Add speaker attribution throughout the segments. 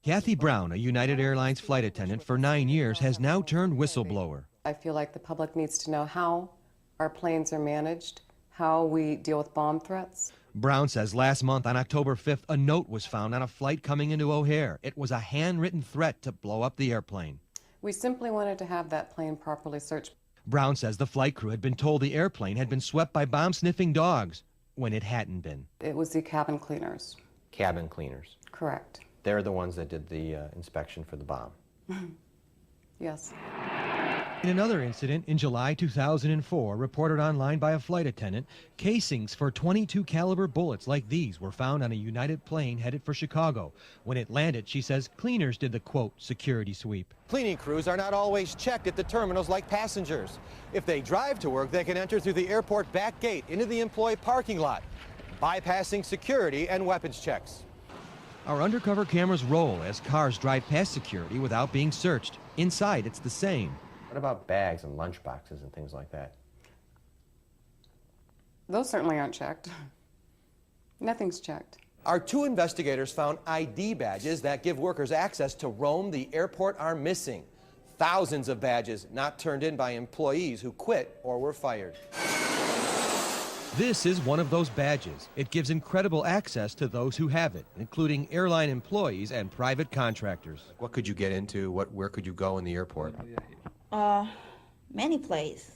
Speaker 1: Kathy Brown, a United Airlines flight attendant for 9 years, has now turned whistleblower.
Speaker 2: I feel like the public needs to know how our planes are managed, how we deal with bomb threats.
Speaker 1: Brown says last month on October 5th, a note was found on a flight coming into O'Hare. It was a handwritten threat to blow up the airplane.
Speaker 2: We simply wanted to have that plane properly searched.
Speaker 1: Brown says the flight crew had been told the airplane had been swept by bomb-sniffing dogs when it hadn't been.
Speaker 2: It was the cabin cleaners.
Speaker 3: Cabin cleaners.
Speaker 2: Correct.
Speaker 3: They're the ones that did the inspection for the bomb.
Speaker 2: Yes.
Speaker 1: In another incident in July 2004, reported online by a flight attendant, casings for .22 caliber bullets like these were found on a United plane headed for Chicago. When it landed, she says cleaners did the, quote, security sweep.
Speaker 4: Cleaning crews are not always checked at the terminals like passengers. If they drive to work, they can enter through the airport back gate into the employee parking lot, bypassing security and weapons checks.
Speaker 1: Our undercover cameras roll as cars drive past security without being searched. Inside, it's the same.
Speaker 3: What about bags and lunch boxes and things like that?
Speaker 2: Those certainly aren't checked. Nothing's checked.
Speaker 4: Our two investigators found ID badges that give workers access to roam the airport are missing. Thousands of badges not turned in by employees who quit or were fired.
Speaker 1: This is one of those badges. It gives incredible access to those who have it, including airline employees and private contractors.
Speaker 3: What could you get into? Where could you go in the airport?
Speaker 5: Many places.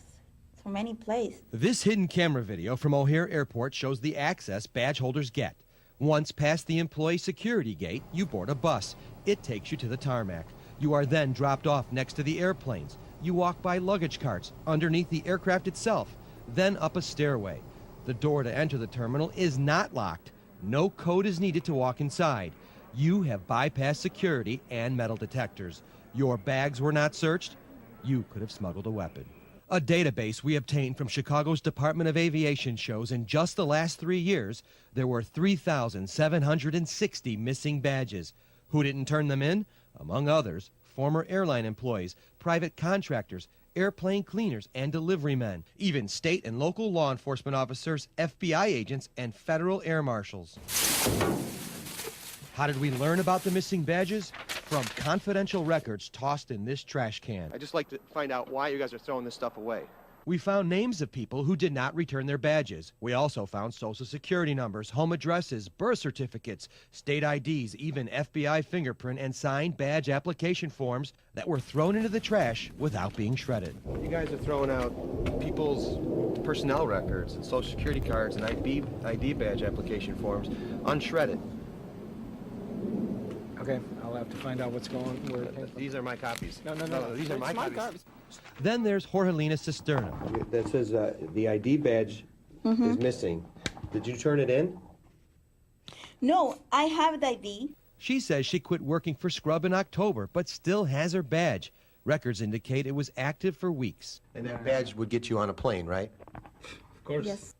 Speaker 5: For many places.
Speaker 1: This hidden camera video from O'Hare Airport shows the access badge holders get. Once past the employee security gate, you board a bus. It takes you to the tarmac. You are then dropped off next to the airplanes. You walk by luggage carts, underneath the aircraft itself, then up a stairway. The door to enter the terminal is not locked. No code is needed to walk inside. You have bypassed security and metal detectors. Your bags were not searched. You could have smuggled a weapon. A database we obtained from Chicago's Department of Aviation shows in just the last 3 years, there were 3,760 missing badges. Who didn't turn them in? Among others, former airline employees, private contractors, airplane cleaners, and delivery men, even state and local law enforcement officers, FBI agents, and federal air marshals. How did we learn about the missing badges? From confidential records tossed in this trash can.
Speaker 6: I'd just like to find out why you guys are throwing this stuff away.
Speaker 1: We found names of people who did not return their badges. We also found social security numbers, home addresses, birth certificates, state IDs, even FBI fingerprint and signed badge application forms that were thrown into the trash without being shredded.
Speaker 6: You guys are throwing out people's personnel records and social security cards and ID badge application forms unshredded.
Speaker 7: Okay, I'll have to find out what's going on.
Speaker 6: These are my copies.
Speaker 7: No,
Speaker 6: these are my copies.
Speaker 1: Then there's Jorgelina Cisterna.
Speaker 3: That says the ID badge is missing. Did you turn it in?
Speaker 5: No, I have the ID.
Speaker 1: She says she quit working for Scrub in October, but still has her badge. Records indicate it was active for weeks.
Speaker 3: And that badge would get you on a plane, right?
Speaker 7: Of course.
Speaker 5: Yes.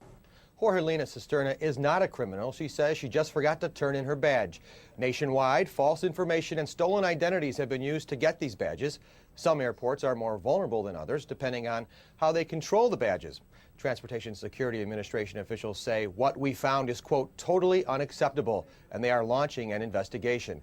Speaker 4: Jorgelina Cisterna is not a criminal. She says she just forgot to turn in her badge. Nationwide, false information and stolen identities have been used to get these badges. Some airports are more vulnerable than others, depending on how they control the badges. Transportation Security Administration officials say what we found is, quote, totally unacceptable, and they are launching an investigation.